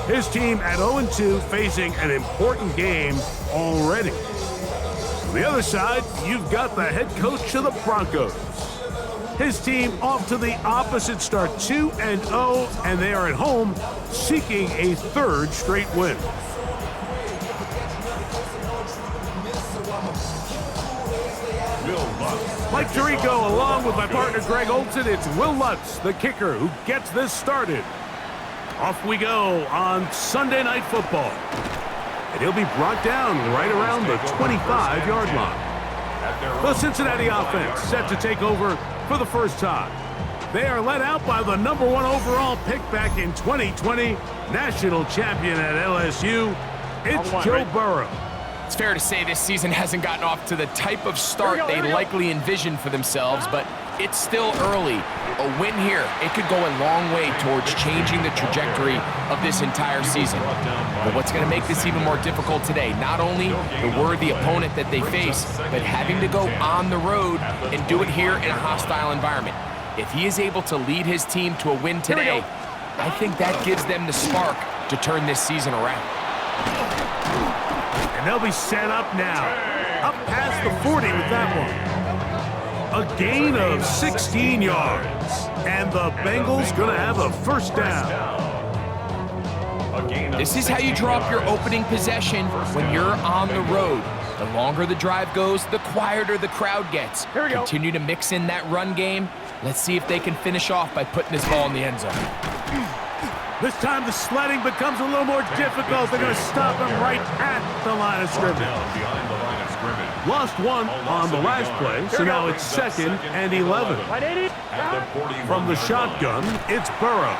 His team at 0-2 facing an important game already. On the other side, you've got the head coach of the Broncos. His team off to the opposite start, 2-0, and they are at home seeking a third straight win. Mike Tirico, along with my partner Greg Olson, it's Will Lutz, the kicker, who gets this started. Off we go on Sunday Night Football. And he'll be brought down right around the 25-yard line. The Cincinnati offense set to take over for the first time. They are led out by the #1 overall pick back in 2020, national champion at LSU. It's Joe Burrow. It's fair to say this season hasn't gotten off to the type of start they likely envisioned for themselves, but it's still early. A win here, it could go a long way towards changing the trajectory of this entire season. But what's going to make this even more difficult today, not only the worthy opponent that they face, but having to go on the road and do it here in a hostile environment. If he is able to lead his team to a win today, I think that gives them the spark to turn this season around. And they'll be set up now. Up past the 40 with that one. A gain of 16 yards. And the Bengals going to have a first down. This is how you draw up your opening possession when you're on the road. The longer the drive goes, the quieter the crowd gets. Continue to mix in that run game. Let's see if they can finish off by putting this ball in the end zone. This time the sledding becomes a little more difficult. They're going to stop him right at the line of scrimmage. Lost one on the last play, so now it's 2nd and 11. From the shotgun, it's Burrow.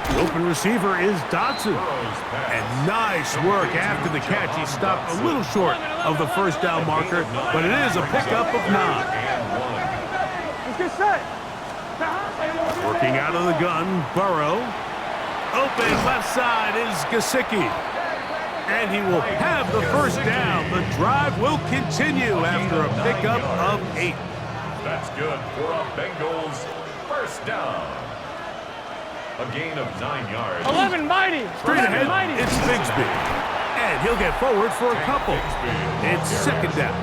The open receiver is Dotson. And nice work after the catch. He stopped a little short of the first down marker, but it is a pickup of 9. Working out of the gun, Burrow. Open left side is Gesicki. And he will have the first down. The drive will continue after a pickup of 8. That's good for a Bengals first down. A gain of 9 yards. 11 mighty. Straight ahead, it's Bigsby. And he'll get forward for a couple. It's 2nd down.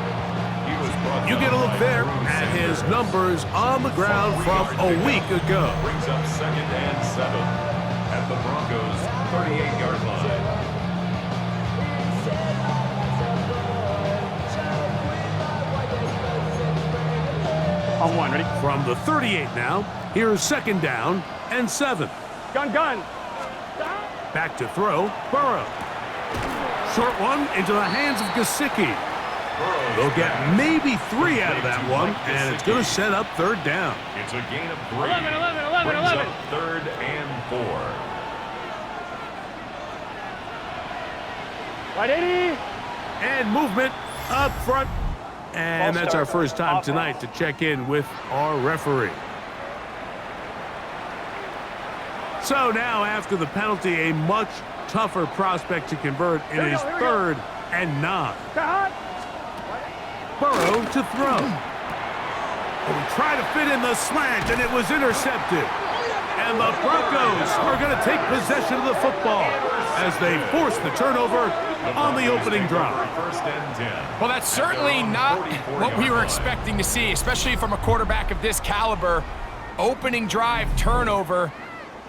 You get a look there at his numbers on the ground from a week ago. Brings up 2nd and 7 at the Broncos 38-yard line. On 1, ready? From the 38 now, here's 2nd down and 7. Gun. Back to throw, Burrow. Short one into the hands of Gesicki. They'll get maybe 3 out of that one, and it's going to set up 3rd down. It's a gain of 3. 11. Brings up 3rd and 4. Right 80. And movement up front. And that's our first time tonight to check in with our referee. So now, after the penalty, a much tougher prospect to convert. It is 3rd and 9. Burrow to throw. He tried to fit in the slant, and it was intercepted. And the Broncos are going to take possession of the football as they force the turnover on the opening drive. Well, that's certainly not what we were expecting to see, especially from a quarterback of this caliber. Opening drive turnover.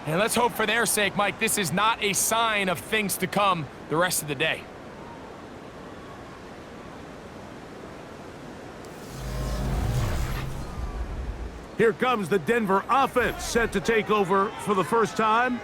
And let's hope for their sake, Mike, this is not a sign of things to come the rest of the day. Here comes the Denver offense, set to take over for the first time.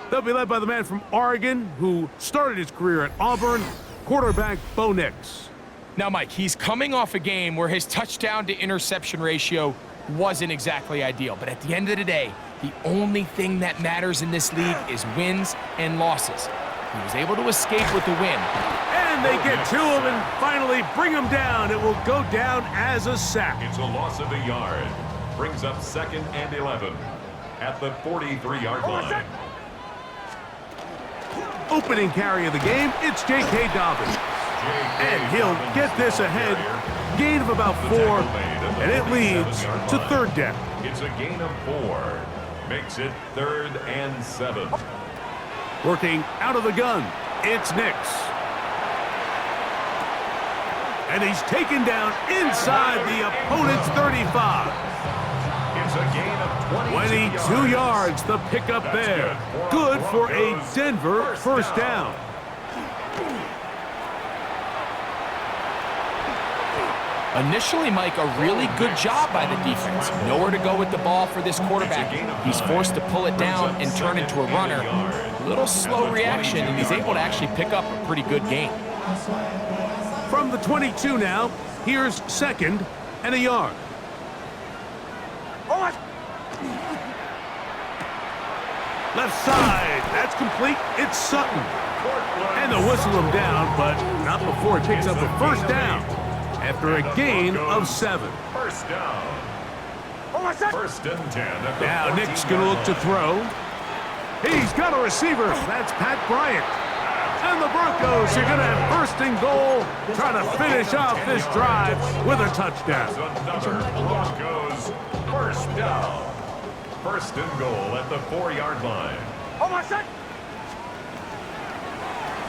They'll be led by the man from Oregon who started his career at Auburn, quarterback Bo Nix. Now, Mike, he's coming off a game where his touchdown to interception ratio wasn't exactly ideal. But at the end of the day, the only thing that matters in this league is wins and losses. He was able to escape with the win. And they get to him and finally bring him down. It will go down as a sack. It's a loss of a yard. Brings up 2nd and 11 at the 43-yard line. Opening carry of the game, it's J.K. Dobbins. And he'll get this ahead. Gain of about 4, and it leads to 3rd down. It's a gain of 4. Makes it 3rd and 7. Working out of the gun, it's Nix. And he's taken down inside the opponent's 35. It's a gain of 22 yards, the pickup there. Good for a Denver first down. Initially, Mike, a really good job by the defense. Nowhere to go with the ball for this quarterback. He's forced to pull it down and turn into a runner. Little slow reaction, and he's able to actually pick up a pretty good gain. From the 22 now, here's second and a yard. Left side, that's complete. It's Sutton. And they'll whistle him down, but not before he picks up a first down after a gain of 7. First down. First and 10. Now Nick's going to look to throw. He's got a receiver. That's Pat Bryant. And the Broncos are going to have first and goal, trying to finish off this drive with a touchdown. Another Broncos first down. First and goal at the 4-yard line.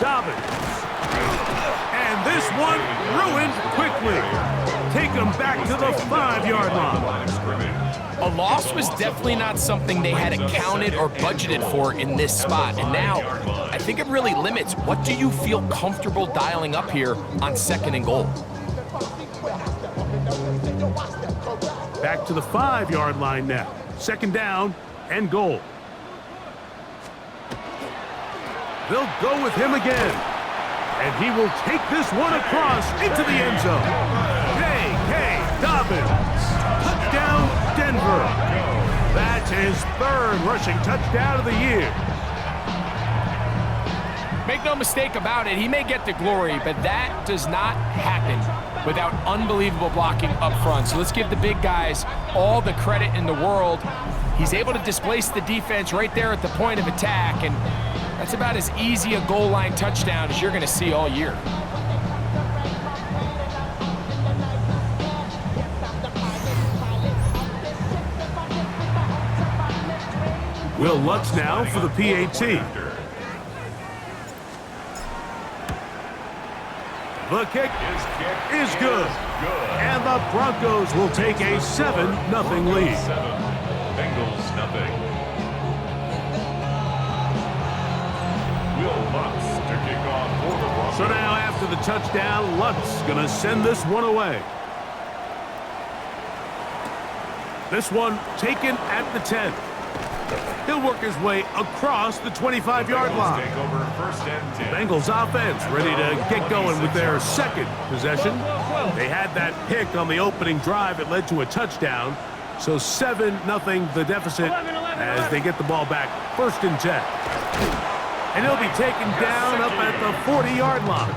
Dobbins. And this one ruined quickly. Take him back to the 5-yard line. A loss was definitely not something they had accounted or budgeted for in this spot. And now, I think it really limits what do you feel comfortable dialing up here on second and goal. Back to the 5-yard line now. Second down and goal. They'll go with him again. And he will take this one across into the end zone. J.K. Dobbins. Touchdown, Denver. That's his 3rd rushing touchdown of the year. Make no mistake about it, he may get the glory, but that does not happen without unbelievable blocking up front. So let's give the big guys all the credit in the world. He's able to displace the defense right there at the point of attack, and that's about as easy a goal line touchdown as you're going to see all year. Will Lutz now for the PAT. The kick is good. And the Broncos will take a 7-0 lead. 7, Bengals nothing. Will Lutz to kick off for the Broncos. So now after the touchdown, Lutz going to send this one away. This one taken at the 10. He'll work his way across the 25-yard line. Take over first and 10. Bengals offense ready to get going with their second possession. They had that pick on the opening drive. It led to a touchdown. So 7-0 the deficit as they get the ball back. First and 10. And he'll be taken down up at the 40-yard line.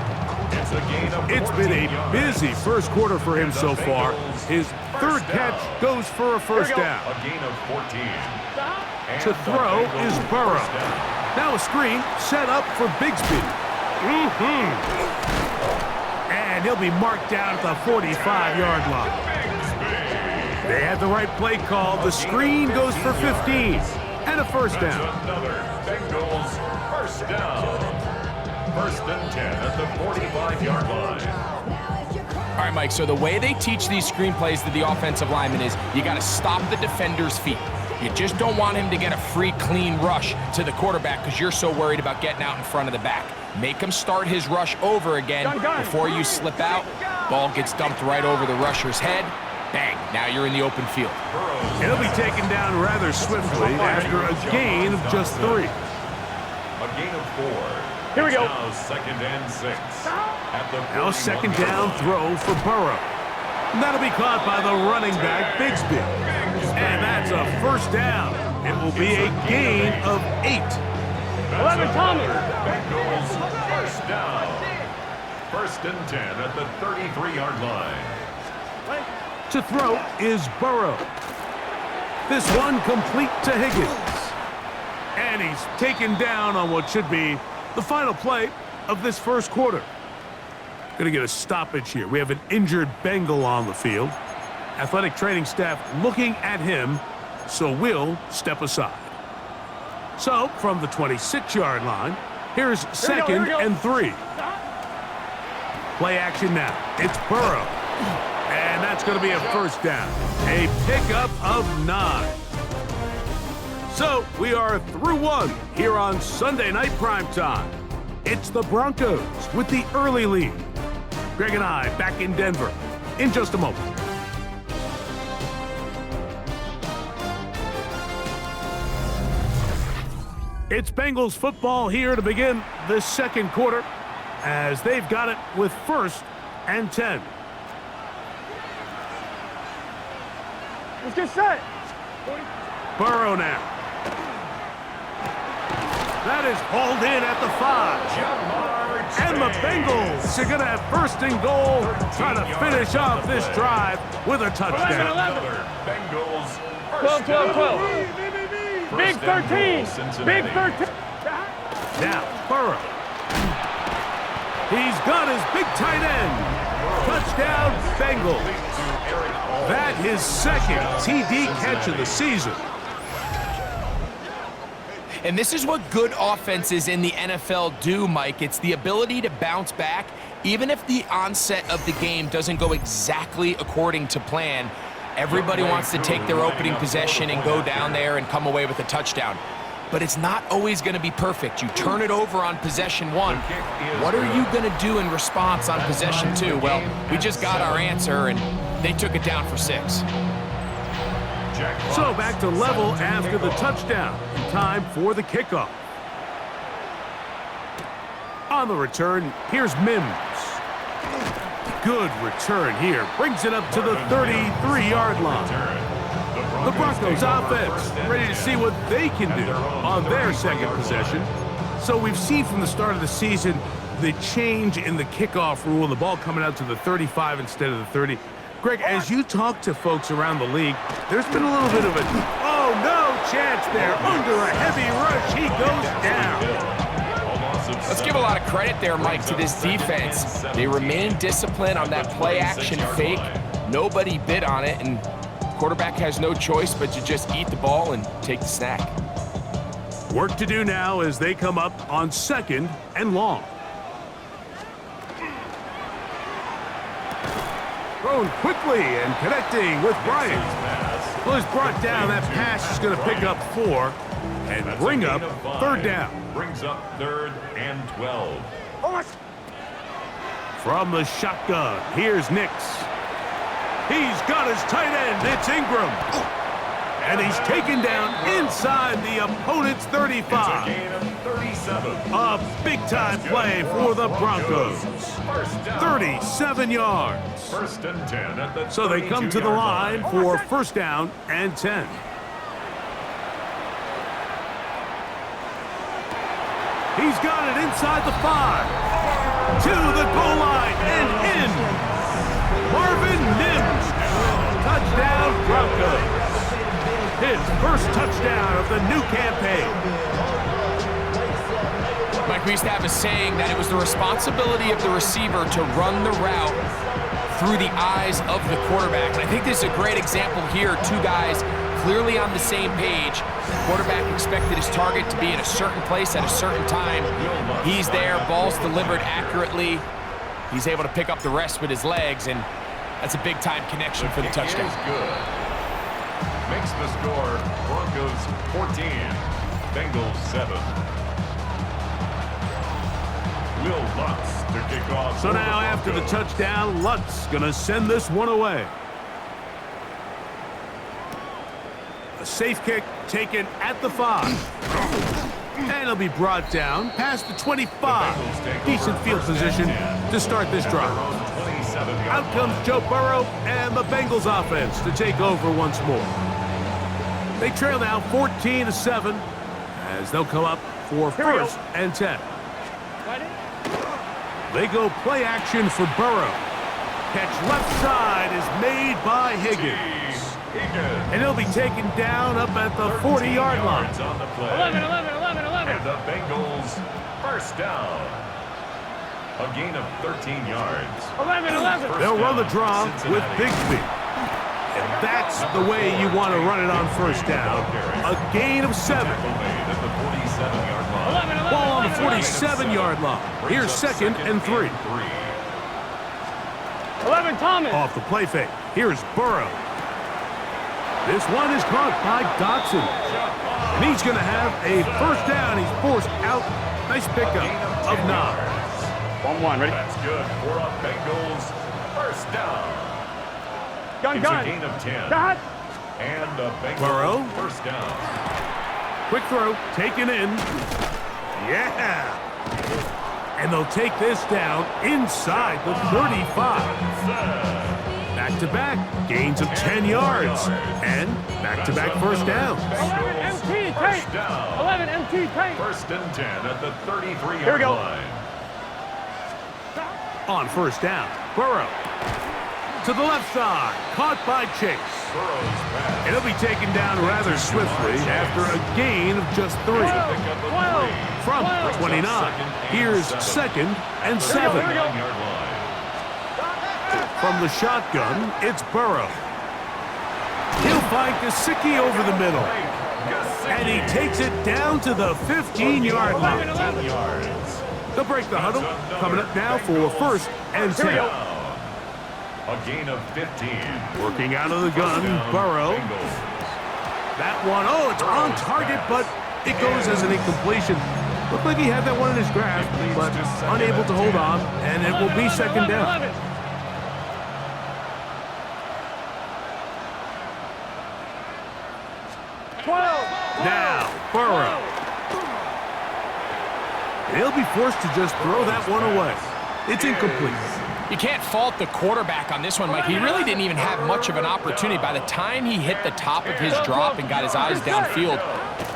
It's been a busy first quarter for him so far. His 3rd catch goes for a first down. A gain of 14. To throw is Burrow. Now a screen set up for Bigsby. And he'll be marked down at the 45-yard line. They had the right play call. The screen goes for 15. And a first down. Another Bengals first down. First and 10 at the 45-yard line. All right, Mike, so the way they teach these screenplays to the offensive lineman is you got to stop the defender's feet. You just don't want him to get a free, clean rush to the quarterback because you're so worried about getting out in front of the back. Make him start his rush over again before you slip out. Ball gets dumped right over the rusher's head. Bang, now you're in the open field. He'll be taken down rather swiftly after a gain of just 3. A gain of 4. Here we go. Now second and 6. At the Now second down throw for Burrow. And that'll be caught by the running back, Bigsby. And that's a first down. It will be a gain of 8. 11, Tommy. Bengals first down. First and 10 at the 33-yard line. To throw is Burrow. This one complete to Higgins. And he's taken down on what should be the final play of this first quarter. Going to get a stoppage here. We have an injured Bengal on the field. Athletic training staff looking at him, so we'll step aside. So, from the 26-yard line, here's second and 3. Play action now. It's Burrow. And that's going to be a first down. A pickup of 9. So, we are through 1 here on Sunday Night Primetime. It's the Broncos with the early lead. Greg and I back in Denver in just a moment. It's Bengals football here to begin the second quarter as they've got it with first and 10. Let's get set. Burrow now. That is hauled in at the 5. And the Bengals are going to have first and goal, trying to finish off this drive with a touchdown. 11. 12. Big 13. Big 13. Now, Burrow. He's got his big tight end. Touchdown, Bengals. That his second TD catch of the season. And this is what good offenses in the NFL do, Mike. It's the ability to bounce back, even if the onset of the game doesn't go exactly according to plan. Everybody wants to take their opening possession and go down there and come away with a touchdown. But it's not always going to be perfect. You turn it over on possession 1. What are you going to do in response on possession 2? Well, we just got our answer, and they took it down for 6. So back to level after the touchdown. Time for the kickoff. On the return, here's Mims. Good return here. Brings it up to the 33-yard line. The Broncos offense ready to see what they can do on their second possession. So we've seen from the start of the season the change in the kickoff rule, the ball coming out to the 35 instead of the 30. Greg, as you talk to folks around the league, there's been a little bit of a, oh, no chance there. Under a heavy rush, he goes down. Let's give a lot of credit there, Mike, to this defense. They remain disciplined on that play-action fake. Nobody bid on it, and quarterback has no choice but to just eat the ball and take the snack. Work to do now as they come up on second and long. Thrown quickly and connecting with Bryant. Well, he's brought down. That pass is going to pick up 4 and bring up third down. Brings up 3rd and 12. From the shotgun, here's Nix. He's got his tight end. It's Ingram. And he's taken down inside the opponent's 35. It's a gain of 37. A big-time play for the Broncos. 37 yards. First and 10 at the So they come to the line for first down and 10. He's got it inside the 5. To the goal line and in. Marvin Mims. Touchdown, Broncos. His first touchdown of the new campaign. Mike, we used to have a saying that it was the responsibility of the receiver to run the route through the eyes of the quarterback. And I think this is a great example here. 2 guys clearly on the same page. The quarterback expected his target to be in a certain place at a certain time. He's there, ball's delivered accurately. He's able to pick up the rest with his legs, and that's a big-time connection for the touchdown. Makes the score Broncos 14, Bengals 7. Will Lutz to kick off. So now after the touchdown, Lutz gonna send this one away. A safe kick taken at the 5. And it'll be brought down past the 25. Decent field position to start this drive. Out comes Joe Burrow and the Bengals offense to take over once more. They trail now 14-7 as they'll come up for first and 10. They go play action for Burrow. Catch left side is made by Higgins. And he'll be taken down up at the 40-yard line. 11. And the Bengals first down. A gain of 13 yards. 11. They'll run the draw with Bigsby. And that's the way you want to run it on first down. A gain of 7. 37-yard line. Here's 2nd and 3. 11, Thomas. Off the play fake. Here's Burrow. This one is caught by Dotson. And he's going to have a first down. He's forced out. Nice pickup of 9. 1-1, ready? That's good for a Bengals first down. Gun, It's a gun. gain of 10. Got. And a Bengals Burrow. first down. Quick throw. Taken in. Yeah. And they'll take this down inside the 35. Back-to-back. Gains of 10 yards. And back-to-back first downs. 11 MT tank. 11 MT tank. First and 10 at the 33-yard Here we go. line. On first down, Burrow. To the left side. Caught by Chase. Burrow's pass. And he'll be taken down rather swiftly after a gain of just 3. Pick up a 3. From 29, here's 2nd and 7. 9-yard line. From the shotgun, it's Burrow. He'll find Gesicki over the middle. And he takes it down to the 15-yard line. 10 yards. They'll break the huddle. Coming up now for 1st and 10. A gain of 15. Working out of the gun, Burrow. Bengals. That one, oh, it's on target, but it goes as an incompletion. Looked like he had that one in his grasp, but unable to hold on, and it will be 2nd down. 11. Now, Burrow. He'll be forced to just throw that one away. It's incomplete. You can't fault the quarterback on this one, Mike. He really didn't even have much of an opportunity. By the time he hit the top of his drop and got his eyes downfield,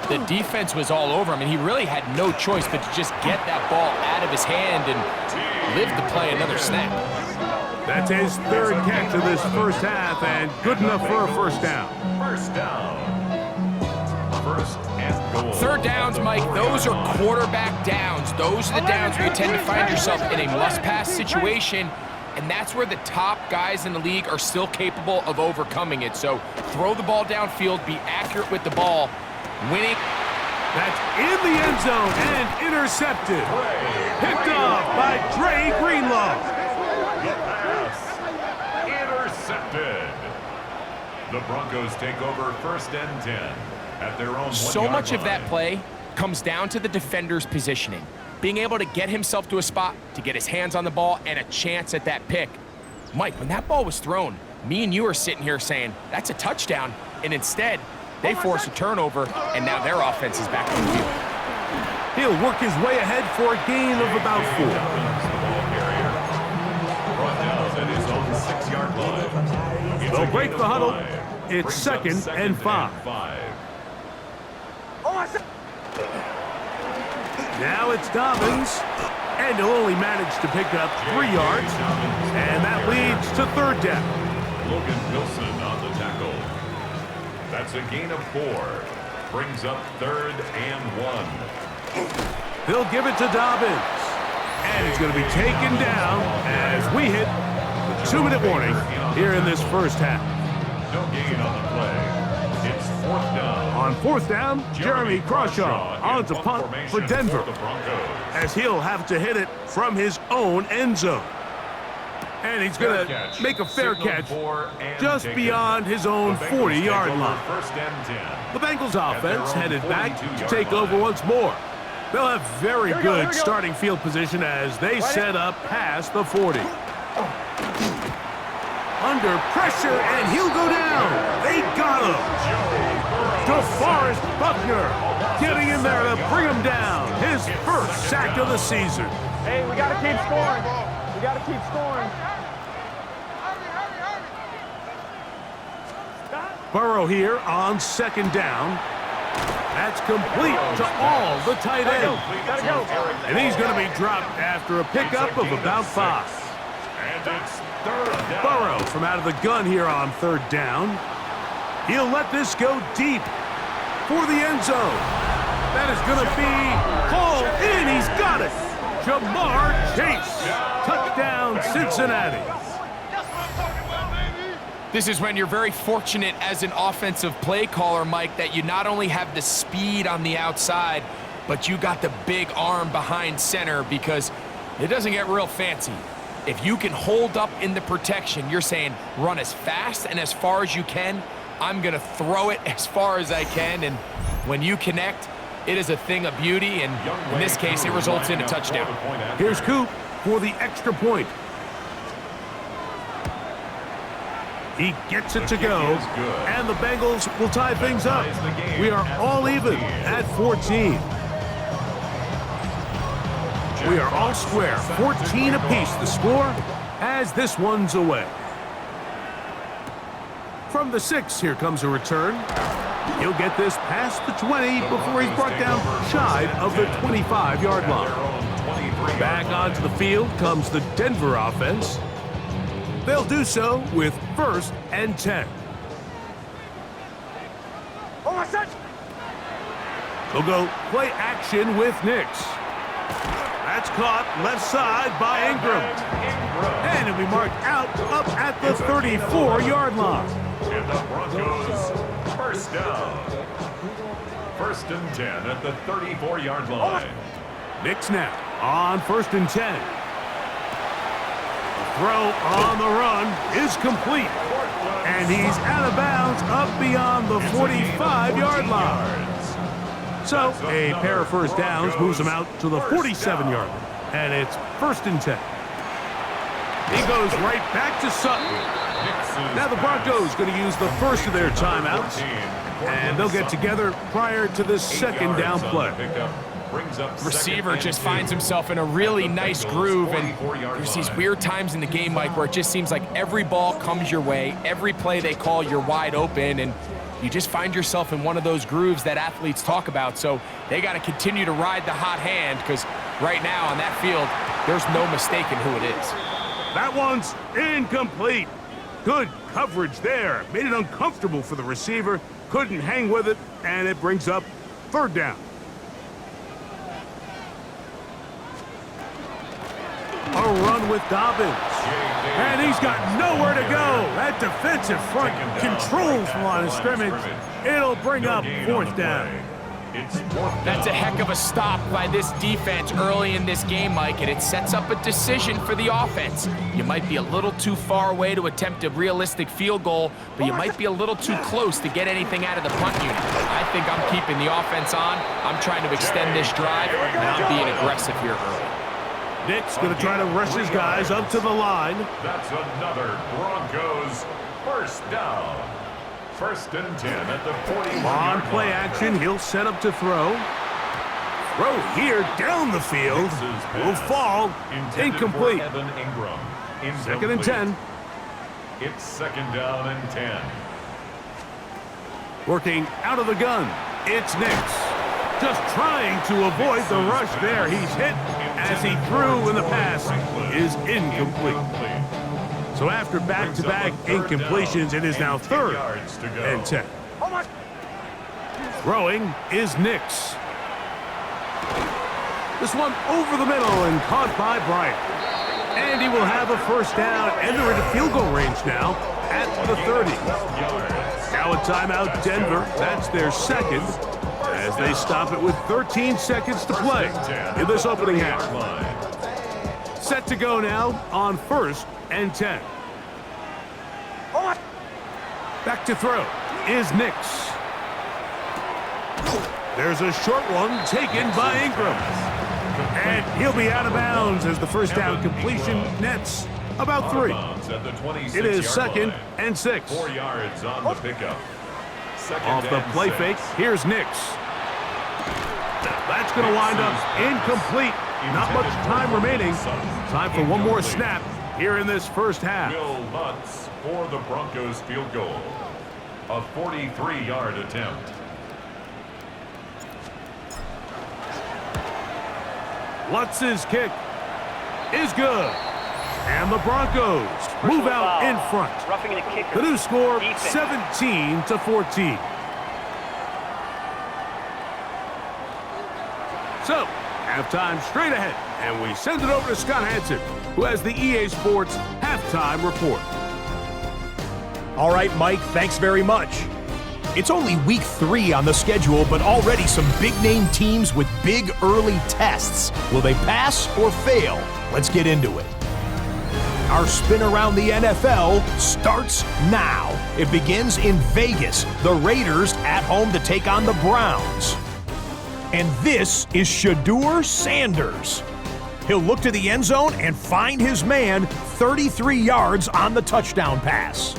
the defense was all over him, and he really had no choice but to just get that ball out of his hand and live to play another snap. That's his 3rd catch of this first half, and good enough for a first down. First down. First and goal. 3rd downs, Mike, those are quarterback downs. Those are the downs where you tend to find yourself in a must-pass situation, and that's where the top guys in the league are still capable of overcoming it. So throw the ball downfield, be accurate with the ball, winning. That's in the end zone and intercepted. Picked off by Dre Greenlaw. The pass. Intercepted. The Broncos take over 1st and 10 at their own 1-yard So much of that line. play comes down to the defender's positioning. Being able to get himself to a spot, to get his hands on the ball, and a chance at that pick. Mike, when that ball was thrown, me and you are sitting here saying, that's a touchdown. And instead, they force a turnover, and now their offense is back on the field. He'll work his way ahead for a gain of about 4. Brought down at his own 6-yard line. It's a They'll break gain the of huddle. 5. It's Brings up 2nd and 5. Now it's Dobbins, and he'll only manage to pick up 3 yards, and that leads to 3rd down. Logan Wilson on the tackle. That's a gain of 4. Brings up 3rd and 1. They'll give it to Dobbins, and he's going to be taken down as we hit the 2-minute warning here in this first half. No gain on the play. It's 4th down. On 4th down, Jeremy Crawshaw on to punt for Denver, the Broncos. as he'll have to hit it from his own end zone. And he's going to make a fair catch just beyond his own 40-yard line. 1st and 10. The Bengals offense headed back to take over once more. They'll have very good starting field position as they set up past the 40. Under pressure, and he'll go down. They got him. DeForest Buckner getting in there to bring him down. His first sack of the season. Hey, we got to keep scoring. We got to keep scoring. Burrow here on 2nd down. That's complete to all the tight ends. Gotta go. And he's going to be dropped after a pickup of about 5. And it's 3rd down. Burrow from out of the gun here on 3rd down. He'll let this go deep for the end zone. That is going to be hauled in. He's got it. Jamar Chase. Touchdown, Cincinnati. This is when you're very fortunate as an offensive play caller, Mike, that you not only have the speed on the outside, but you got the big arm behind center because it doesn't get real fancy. If you can hold up in the protection, you're saying run as fast and as far as you can. I'm going to throw it as far as I can, and when you connect, it is a thing of beauty, and in this case, it results in a touchdown. Here's Coop for the extra point. He gets it to go, and the Bengals will tie things up. We are all even at 14. We are all square, 14 apiece the score as this one's away. From the 6, here comes a return. He'll get this past the 20 before he's brought down shy of the 25-yard line. Back onto the field comes the Denver offense. They'll do so with 1st and 10. They'll go play action with Nix. That's caught left side by Ingram. And it'll be marked out up at the 34-yard line. And the Broncos, first down. 1st and 10 at the 34-yard line. Nix now on 1st and 10. The throw on the run is complete. And he's out of bounds up beyond the 45-yard line. So a pair of first downs moves him out to the 47-yard line. And it's 1st and 10. He goes right back to Sutton. Now the Broncos going to use the first of their timeouts, and they'll get together prior to this 2nd down play. Receiver just finds himself in a really nice groove, and there's these weird times in the game, Mike, where it just seems like every ball comes your way, every play they call, you're wide open, and you just find yourself in one of those grooves that athletes talk about. So they got to continue to ride the hot hand, because right now on that field, there's no mistaking who it is. That one's incomplete. Good coverage there. Made it uncomfortable for the receiver. Couldn't hang with it, and it brings up 3rd down. A run with Dobbins. And he's got nowhere to go. That defensive front controls the line of scrimmage. It'll bring up 4th down. That's a heck of a stop by this defense early in this game, Mike, and it sets up a decision for the offense. You might be a little too far away to attempt a realistic field goal, but you might be a little too close to get anything out of the punt unit. I think I'm keeping the offense on. I'm trying to extend this drive, and I'm being aggressive here early. Nick's going to try to rush his guys up to the line. That's another Broncos first down. 1st and 10 at the 41-yard line. On play action, he'll set up to throw. Throw here down the field. Will fall. Incomplete. 2nd and 10. It's 2nd down and 10. Working out of the gun. It's Nix. Just trying to avoid the rush there. He's hit as he threw, and the pass is incomplete. So after back-to-back incompletions, it is now 3rd and 10. Throwing is Nix. This one over the middle and caught by Bryant. And he will have a first down, and they're in field goal range now at the 30. Now a timeout, Denver. That's their 2nd as they stop it with 13 seconds to play in this opening half. Set to go now on 1st and 10. Back to throw is Nix. There's a short one taken by Ingram. And he'll be out of bounds as the first down completion nets about 3. It is 2nd and 6. 4 yards on the pickup. Off the play fake, here's Nix. That's going to wind up incomplete. Not much time remaining. Time for one more snap here in this first half. Will Lutz for the Broncos field goal. A 43-yard attempt. Lutz's kick is good. And the Broncos move out in front. Roughing the kicker. The new score, Defense. 17-14. So, halftime straight ahead, and we send it over to Scott Hansen, who has the EA Sports halftime report. All right, Mike, thanks very much. It's only week 3 on the schedule, but already some big-name teams with big early tests. Will they pass or fail? Let's get into it. Our spin around the NFL starts now. It begins in Vegas. The Raiders at home to take on the Browns. And this is Shedeur Sanders. He'll look to the end zone and find his man 33 yards on the touchdown pass.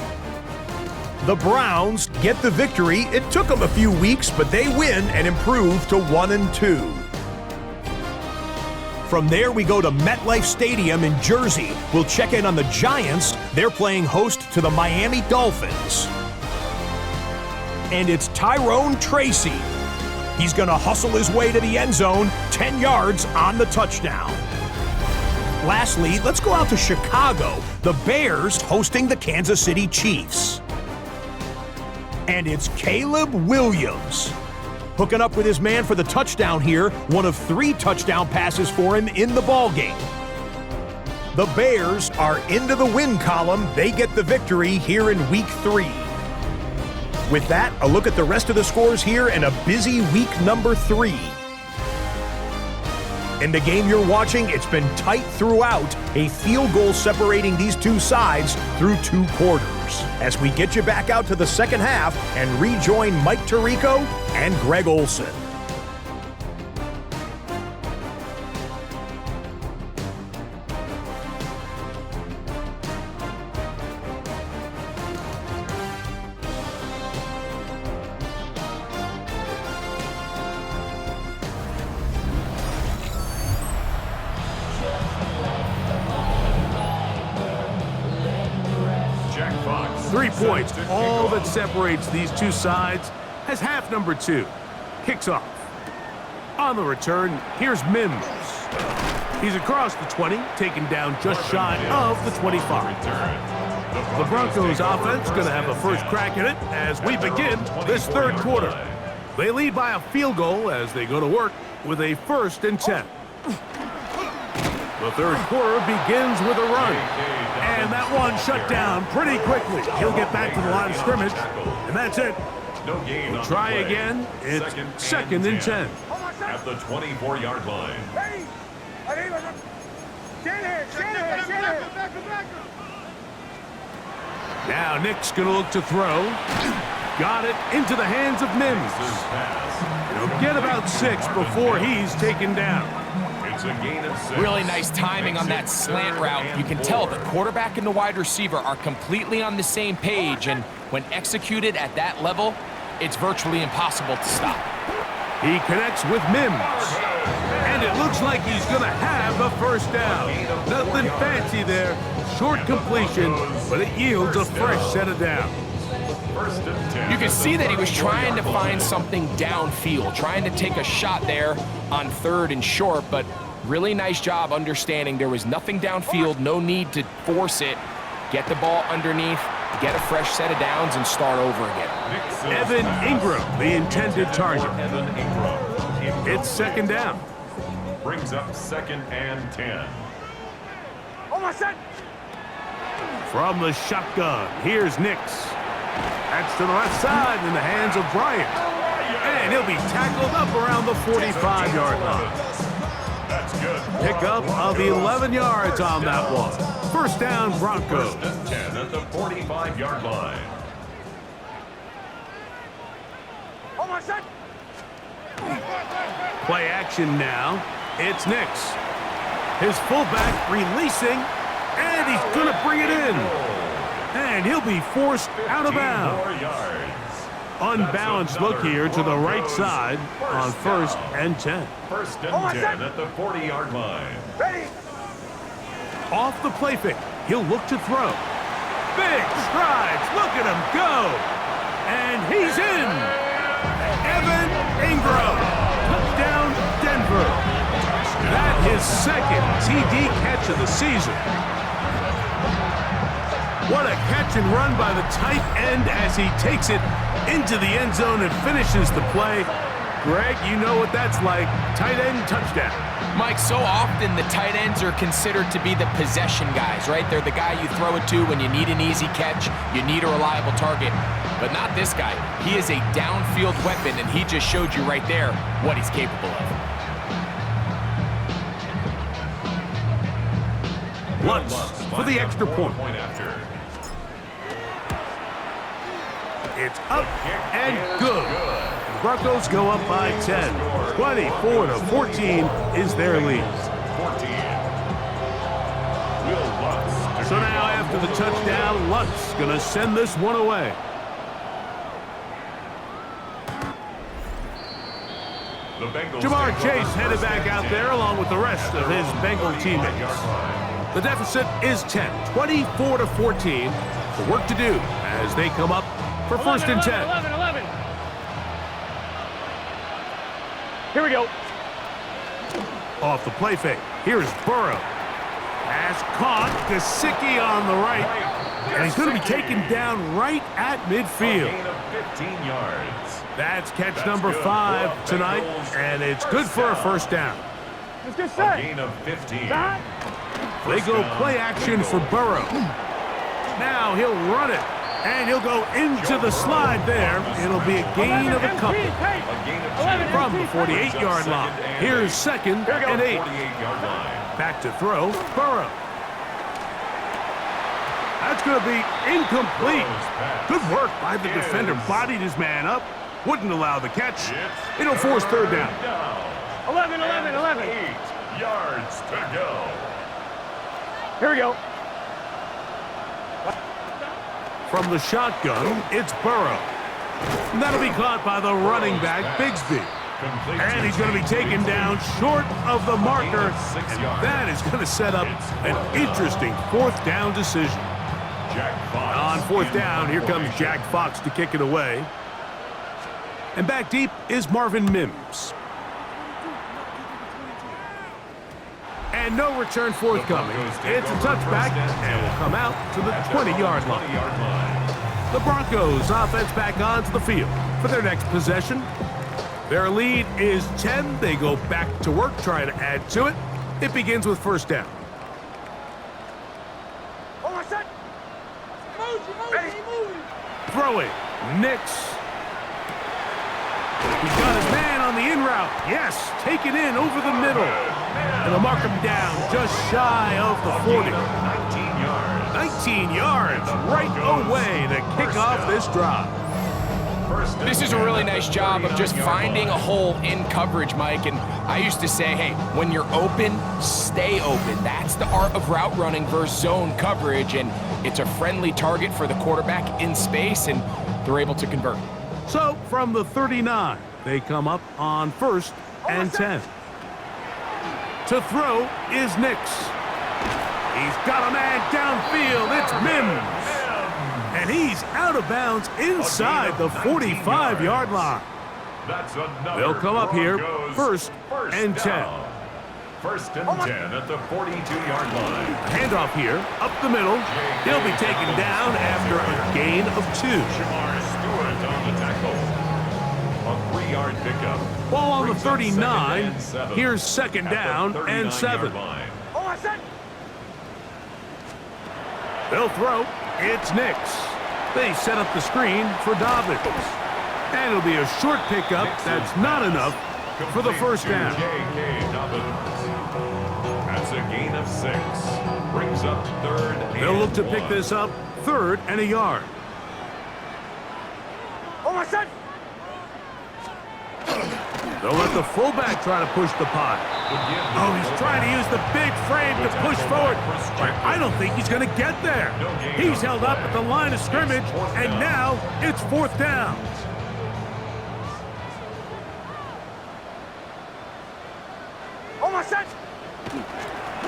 The Browns get the victory. It took them a few weeks, but they win and improve to 1-2. From there, we go to MetLife Stadium in Jersey. We'll check in on the Giants. They're playing host to the Miami Dolphins. And it's Tyrone Tracy. He's going to hustle his way to the end zone, 10 yards on the touchdown. Lastly, let's go out to Chicago. The Bears hosting the Kansas City Chiefs. And it's Caleb Williams hooking up with his man for the touchdown here, one of 3 touchdown passes for him in the ballgame. The Bears are into the win column. They get the victory here in week 3. With that, a look at the rest of the scores here in a busy week number 3. In the game you're watching, it's been tight throughout, a field goal separating these two sides through 2 quarters. As we get you back out to the second half and rejoin Mike Tirico and Greg Olsen. Jack Fox. 3 points, all that separates these two sides, as half number 2 kicks off. On the return, here's Mims. He's across the 20, taken down just shy of the 25. The Broncos offense going to have a first crack at it as we begin this third quarter. They lead by a field goal as they go to work with a 1st and 10. The third quarter begins with a run. And that one shut down pretty quickly. He'll get back to the line of scrimmage, and that's it. We'll try again. It's 2nd and 10. At the 24-yard line. Now Nick's going to look to throw. Got it into the hands of Mims. He'll get about 6 before he's taken down. It's a gain of 6. Really nice timing on that slant route. You can tell the quarterback and the wide receiver are completely on the same page, and when executed at that level, it's virtually impossible to stop. He connects with Mims. And it looks like he's going to have a first down. Nothing fancy there. Short completion, but it yields a fresh set of downs. You can see that he was trying to find something downfield, trying to take a shot there on 3rd and short, but really nice job understanding there was nothing downfield, no need to force it. Get the ball underneath, get a fresh set of downs, and start over again. Evan Ingram, the intended target. It's 2nd down. Brings up 2nd and 10. From the shotgun, here's Nix. That's to the left side in the hands of Bryant. And he'll be tackled up around the 45-yard line. That's good. Pickup of 11 yards on that one. First down, Broncos. 1st and 10 at the 45-yard line. Play action now. It's Nix. His fullback releasing, and he's going to bring it in. And he'll be forced out of bounds. Unbalanced look here to the right side on 1st and 10. 1st and 10 at the 40-yard line. Off the play fake, he'll look to throw. Big strides, look at him go. And he's in. Evan Ingram, touchdown Denver. That is 2nd TD catch of the season. What a catch and run by the tight end as he takes it into the end zone and finishes the play. Greg, you know what that's like. Tight end touchdown. Mike, so often the tight ends are considered to be the possession guys, right? They're the guy you throw it to when you need an easy catch, you need a reliable target. But not this guy. He is a downfield weapon, and he just showed you right there what he's capable of. Lutz for the extra point. It's up and good. The Broncos go up by 10. 24-14 is their lead. So now after the touchdown, Lutz gonna send this one away. Jamar Chase headed back out there along with the rest of his Bengal teammates. The deficit is 10, 24-14. The work to do as they come up for first and 10. 11. Here we go. Off the play fake. Here's Burrow. Pass caught. Gesicki on the right. And he's going to be taken down right at midfield. 15 yards. That's catch number 5 tonight, and it's good for a first down. Let's get set. Gain of 15. They go play action for Burrow. Now he'll run it, and he'll go into the slide there. It'll be a gain of a couple. From the 48-yard line, here's second and 8. Back to throw, Burrow. That's going to be incomplete. Good work by the defender. Bodied his man up. Wouldn't allow the catch. It'll force third down. 11. 8 yards to go. Here we go. From the shotgun, it's Burrow. And that'll be caught by the running back, Bigsby. And he's going to be taken down short of the marker. And that is going to set up an interesting fourth down decision. On fourth down, here comes Jack Fox to kick it away. And back deep is Marvin Mims. And no return forthcoming. It's a touchback and will come out to the 20-yard line. The Broncos offense back onto the field for their next possession. Their lead is 10. They go back to work, try to add to it. It begins with first down. Throwing, Nix. He's got his man on the in route. Yes, taken in over the middle. And they'll mark him down just shy of the 40. 19 yards right away to kick off this drive. This is a really nice job of just finding a hole in coverage, Mike. And I used to say, hey, when you're open, stay open. That's the art of route running versus zone coverage. And it's a friendly target for the quarterback in space, and they're able to convert. So from the 39, they come up on first and 10. To throw is Nix. He's got a man downfield. It's Mims. And he's out of bounds inside the 45-yard line. They'll come up here first and 10. First and 10 at the 42-yard line. Handoff here, up the middle. He'll be taken down after a gain of 2. On the tackle. A 3-yard pickup. Ball on the 39. Here's second down and 7. They'll throw. It's Nix. They set up the screen for Dobbins. And it'll be a short pickup. That's not enough for the first down. That's a gain of 6. Brings up third and They'll look to 1. pick this up third and a yard. They'll let the fullback try to push the pot. Oh, he's trying to use the big frame to push forward. But I don't think he's going to get there. He's held up at the line of scrimmage, and now it's fourth down.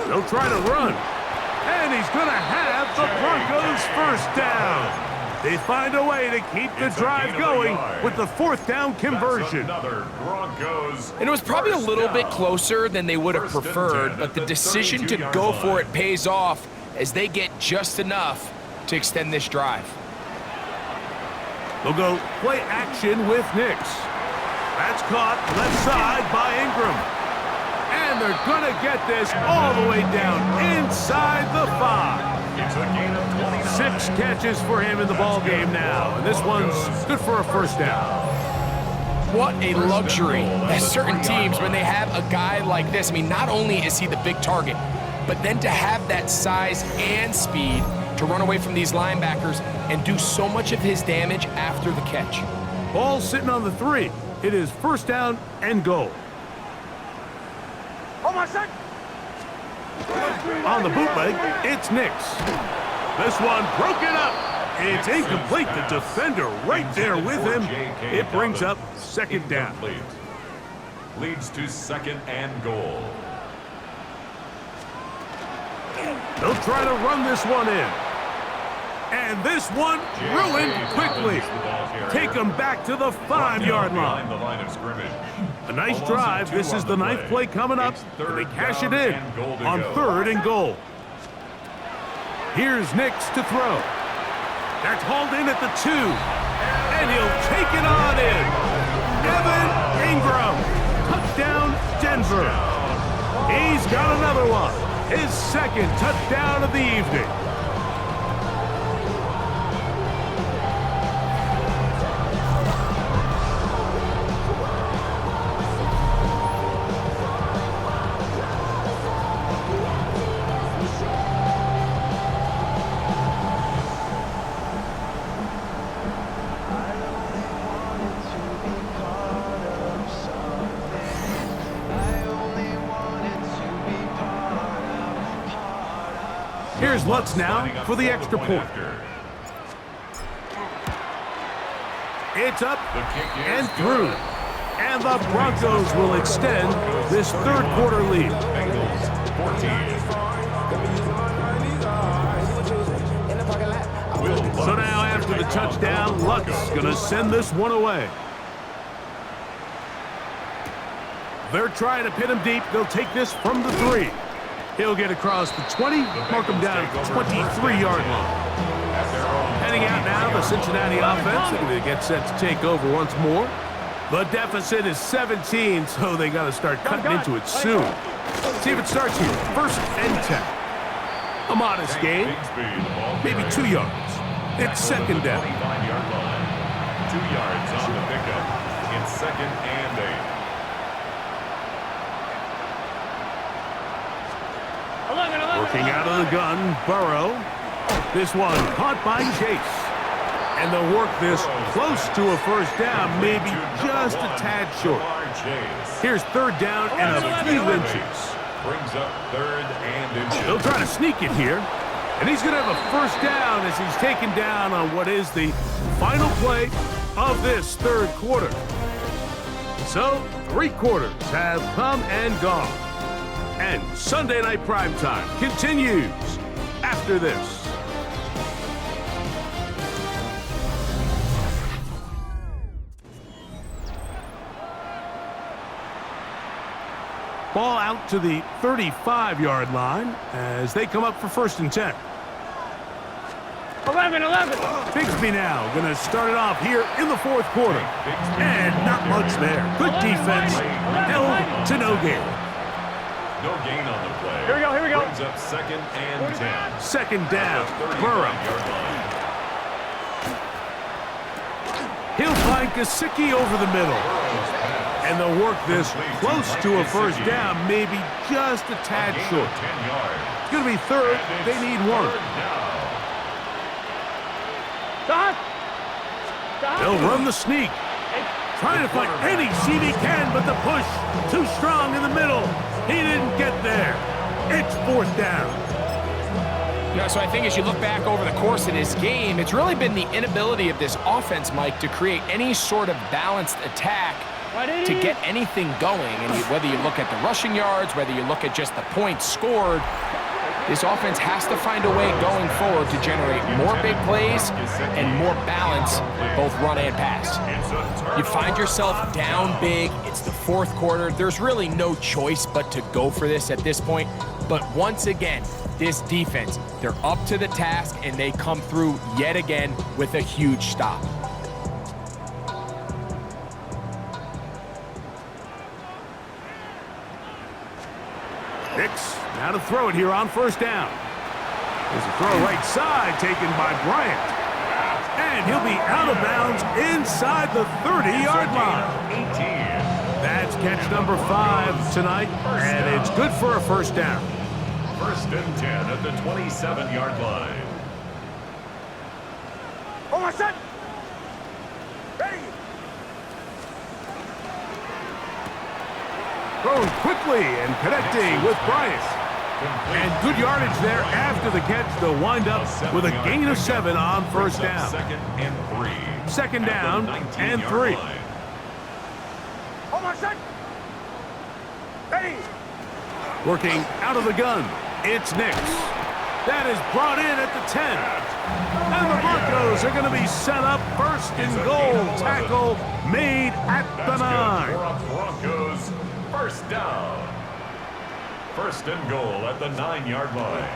They'll try to run. And he's going to have the Broncos first down. They find a way to keep the drive going with the fourth down conversion. And it was probably a little bit closer than they would have preferred, but the decision to go for it pays off as they get just enough to extend this drive. They'll go play action with Nix. That's caught left side by Ingram. And they're going to get this all the way down inside the 5. It's a gain of 29. 6 catches for him in the ball game now. And this one's good for a first down. What a luxury that certain teams, when they have a guy like this, I mean, not only is he the big target, but then to have that size and speed to run away from these linebackers and do so much of his damage after the catch. Ball sitting on the 3. It is first down and goal. Oh, my son! On the bootleg, it's Nix. This one broken up. It's incomplete. The defender right there with him. It brings up second down. Incomplete. Leads to second and goal. They'll try to run this one in. And this one ruined quickly. Take them back to the 5-yard line. The line of scrimmage. A nice drive. This is the 9th play coming up. And they cash it in on 3rd and goal. Here's Nix to throw. That's hauled in at the 2. And he'll take it on in. Evan Ingram. Touchdown, Denver. He's got another one. His second touchdown of the evening. Here's Lutz now for the extra point. It's up and through. And the Broncos will extend this 3rd quarter lead. Bengals 14. So now after the touchdown, Lutz going to send this one away. They're trying to pin him deep. They'll take this from the 3. He'll get across the 20, mark him down at the 23-yard line. Heading out now, the Cincinnati offense. They're going to get set to take over once more. The deficit is 17, so they got to start cutting into it soon. See if it starts here. 1st and 10. A modest gain, maybe 2 yards. It's 2nd down. 25-yard line. 2 yards on the pickup. It's 2nd and 8. Working out of the gun, Burrow. This one caught by Chase. And they'll work this close to a first down, maybe just a tad short. Here's 3rd down and a few inches. Brings up 3rd and inches. They'll try to sneak it here. And he's going to have a first down as he's taken down on what is the final play of this 3rd quarter. So, 3 quarters have come and gone. And Sunday Night Primetime continues after this. Ball out to the 35-yard line as they come up for 1st and 10. 11. Bigsby now going to start it off here in the 4th quarter. And not much there. Good defense. Held to no gain. No gain on the play. Here we go. Brings up 2nd and 10. 2nd down. Burrow. He'll find Gesicki over the middle. And they'll work this close to a first down, maybe just a tad short. It's going to be 3rd. They need 1. They'll run the sneak. Trying to find any seam he can, but the push too strong in the middle. He didn't get there. It's 4th down. You know, so I think as you look back over the course of this game, it's really been the inability of this offense, Mike, to create any sort of balanced attack to get anything going. And whether you look at the rushing yards, whether you look at just the points scored, this offense has to find a way going forward to generate more big plays and more balance, both run and pass. You find yourself down big. It's the 4th quarter. There's really no choice but to go for this at this point. But once again, this defense, they're up to the task, and they come through yet again with a huge stop. Nix now to throw it here on first down. There's a throw right side taken by Bryant. And he'll be out of bounds inside the 30-yard line. 18. That's catch number 5 tonight, and it's good for a first down. First and 10 at the 27-yard line. Oh, my son! Ready! Thrown quickly and connecting with Bryant. And good yardage there after the catch to wind up with a gain of 7 on first down. Second and 3. Second down and 3. Oh, my son! Ready! Working out of the gun, it's Nix. That is brought in at the 10. And the Broncos are going to be set up first and goal. Tackle made at the 9. Broncos first down. First and goal at the 9-yard line.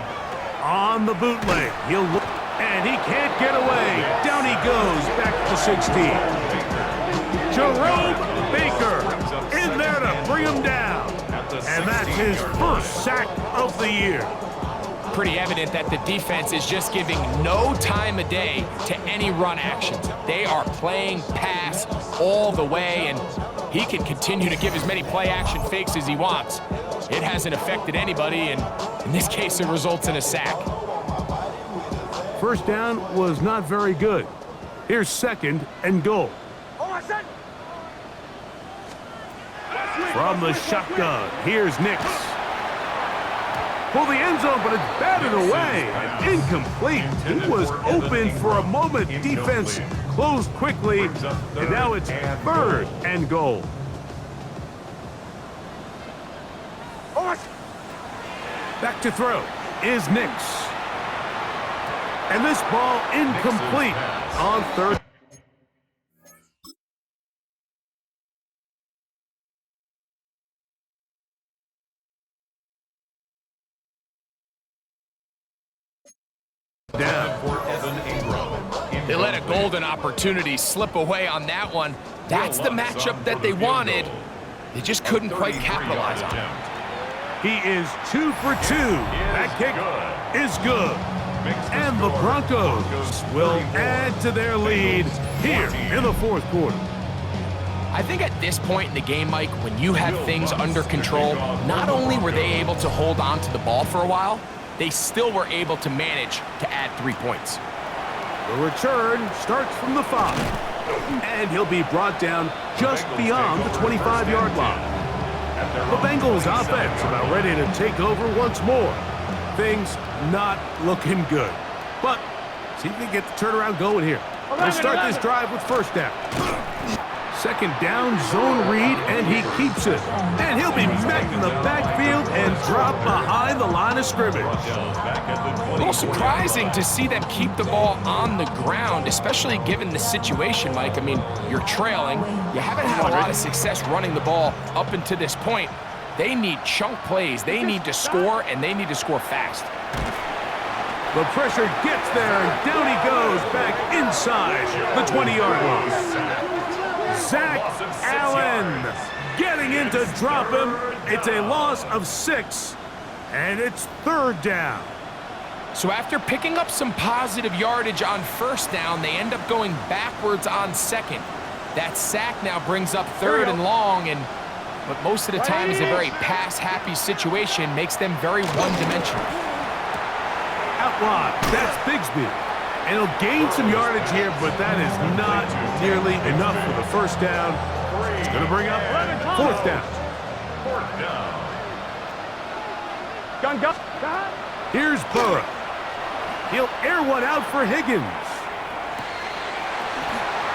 On the bootleg, he'll look, and he can't get away. Down he goes, back to 16. Jerome Baker in there to bring him down. And that's his first sack of the year. Pretty evident that the defense is just giving no time of day to any run actions. They are playing pass all the way, and he can continue to give as many play-action fakes as he wants. It hasn't affected anybody, and in this case, it results in a sack. First down was not very good. Here's second and goal. Oh, my son! From the shotgun, here's Nix. Pull the end zone, but it's batted away. Incomplete. He was open for a moment. Defense closed quickly, and now it's third and goal. Back to throw is Nix. And this ball incomplete on third. They let a golden opportunity slip away on that one. That's the matchup that they wanted. They just couldn't quite capitalize on it. He is 2 for 2. That kick is good. And the Broncos will add to their lead here in the fourth quarter. I think at this point in the game, Mike, when you have things under control, not only were they able to hold on to the ball for a while, they still were able to manage to add 3 points. The return starts from the 5. And he'll be brought down just beyond the 25-yard line. The Bengals offense about ready to take over once more. Things not looking good. But see if they get the turnaround going here. They'll start this drive with first down. Second down, zone read, and he keeps it. And he'll be met in the backfield and dropped behind the line of scrimmage. A little surprising to see them keep the ball on the ground, especially given the situation, Mike. I mean, you're trailing. You haven't had a lot of success running the ball up until this point. They need chunk plays. They need to score, and they need to score fast. The pressure gets there, and down he goes back inside the 20-yard line. Zach Allen getting in to drop him. It's a loss of 6, and it's third down. So after picking up some positive yardage on first down, they end up going backwards on second. That sack now brings up third and long, and what most of the time is a very pass-happy situation makes them very one-dimensional. Out wide, that's Bigsby. And he'll gain some yardage here, but that is not nearly enough for the first down. It's going to bring up fourth down. Gun. Here's Burrow. He'll air one out for Higgins.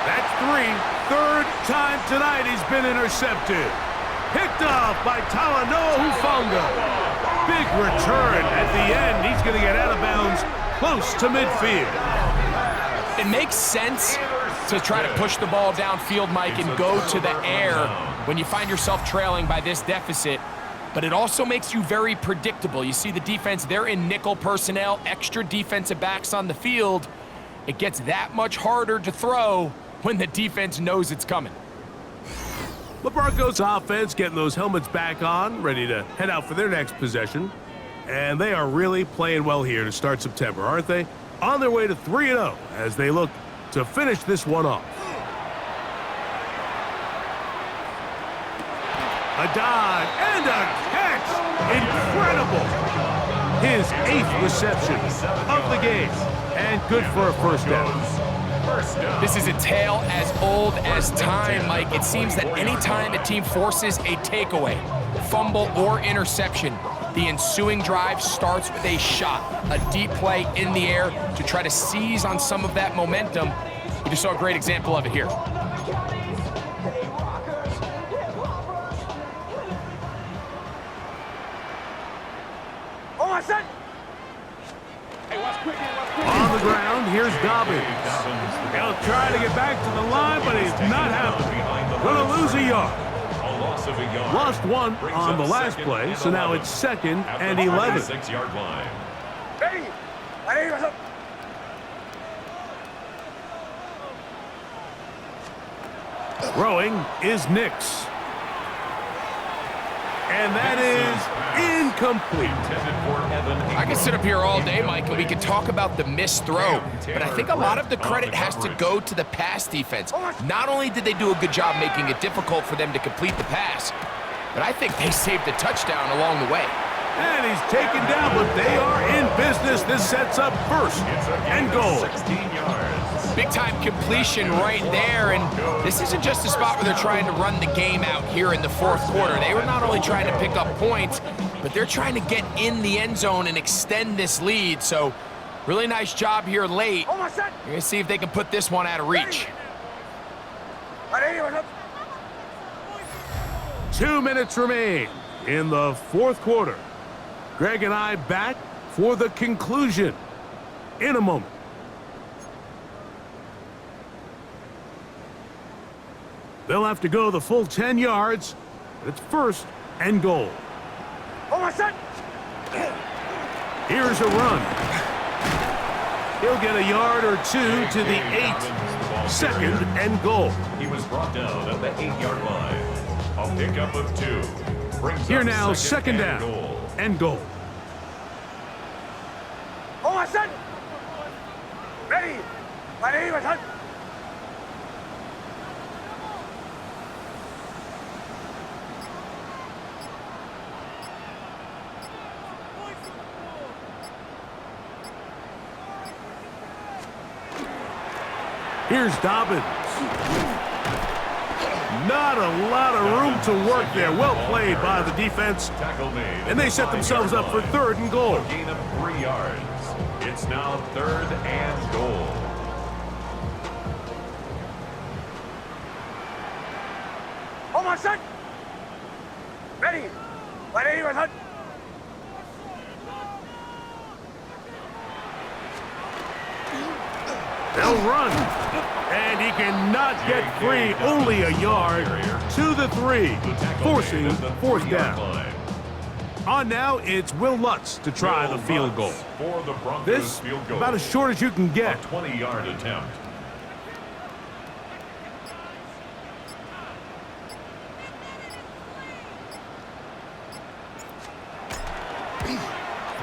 That's 3. Third time tonight he's been intercepted. Picked off by Talanoa Hufanga. Big return at the end. He's going to get out of bounds close to midfield. It makes sense to try to push the ball downfield, Mike, and go to the air when you find yourself trailing by this deficit. But it also makes you very predictable. You see the defense, they're in nickel personnel, extra defensive backs on the field. It gets that much harder to throw when the defense knows it's coming. The Broncos offense getting those helmets back on, ready to head out for their next possession. And they are really playing well here to start September, aren't they? On their way to 3-0 as they look to finish this one off. A dive and a catch. Incredible. His 8th reception of the game. And good for a first down. This is a tale as old as time, Mike. It seems that anytime a team forces a takeaway, fumble, or interception, the ensuing drive starts with a shot, a deep play in the air to try to seize on some of that momentum. You just saw a great example of it here. On the ground, here's Dobbins. He'll try to get back to the line, but he's not happening. Gonna lose a yard. Lost one on the last play, so now it's 2nd and 11. 6-yard line. Throwing is Nix. And that is incomplete. I can sit up here all day, Mike, and we can talk about the missed throw, but I think a lot of the credit has to go to the pass defense. Not only did they do a good job making it difficult for them to complete the pass, but I think they saved the touchdown along the way. And he's taken down, but they are in business. This sets up 1st and goal. 16 yards. Big-time completion right there, and this isn't just a spot where they're trying to run the game out here in the 4th quarter. They were not only trying to pick up points, but they're trying to get in the end zone and extend this lead. So, really nice job here late. You're going to see if they can put this one out of reach. 2 minutes remain in the 4th quarter. Greg and I back for the conclusion in a moment. They'll have to go the full 10 yards, but it's 1st and goal. Here's a run. He'll get a yard or 2 to the 8. 2nd and goal. He was brought down at the 8-yard line. A pickup of 2. Brings Here up now, 2nd down and goal. Here's Dobbins. Not a lot of room to work there. Well played by the defense. And they set themselves up for 3rd and goal. A gain of 3 yards. It's now 3rd and goal. They'll run. And he cannot get free. Only a yard to the 3, forcing 4th down. On now, it's Will Lutz to try the field goal. For the Broncos This field goal. about as short as you can A get. 20-yard attempt.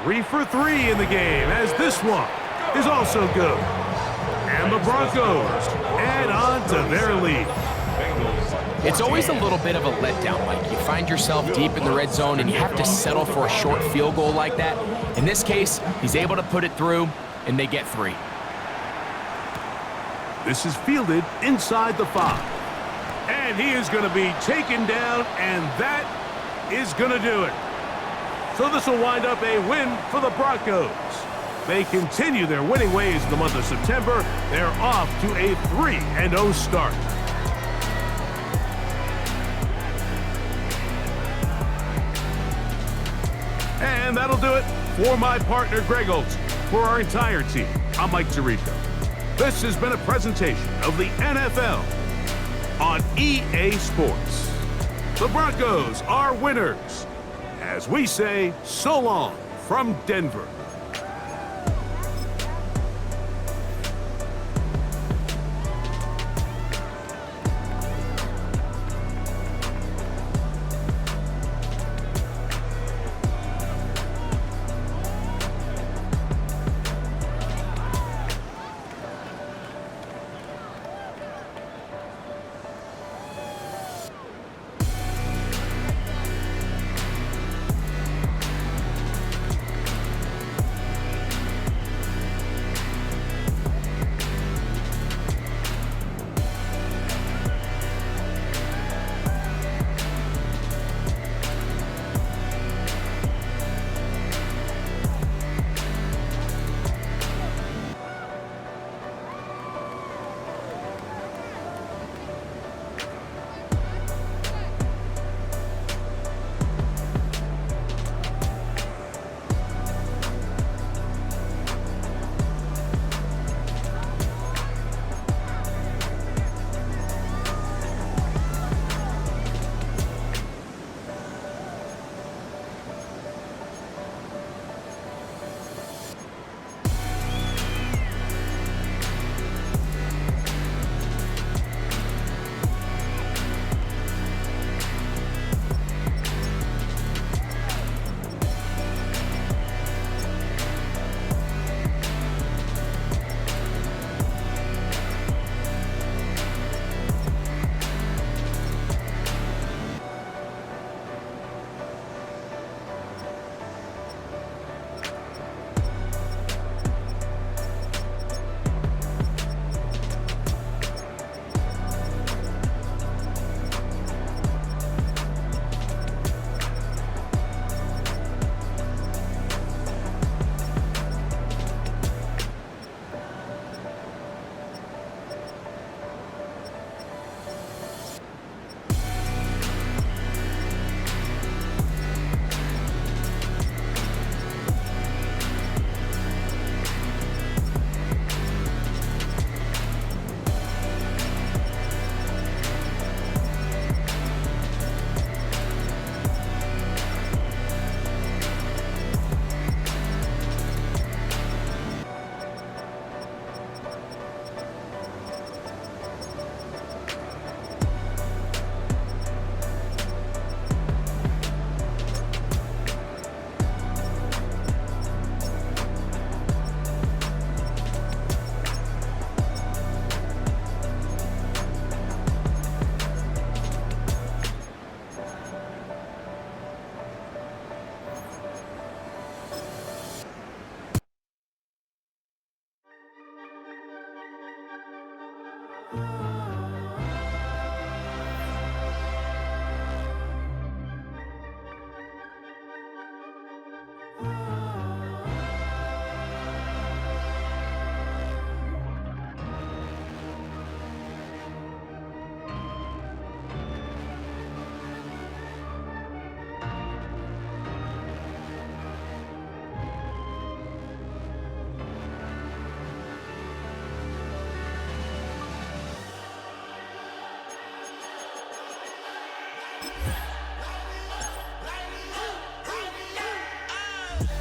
Three for 3 in the game, as this one is also good. And the Broncos add on to their lead. It's always a little bit of a letdown, Mike. You find yourself deep in the red zone and you have to settle for a short field goal like that. In this case, he's able to put it through, and they get 3. This is fielded inside the 5. And he is going to be taken down, and that is going to do it. So this will wind up a win for the Broncos. They continue their winning ways in the month of September. They're off to a 3-0 start. And that'll do it for my partner, Greg Olson. For our entire team, I'm Mike Tirico. This has been a presentation of the NFL on EA Sports. The Broncos are winners. As we say, so long from Denver.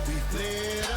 We flared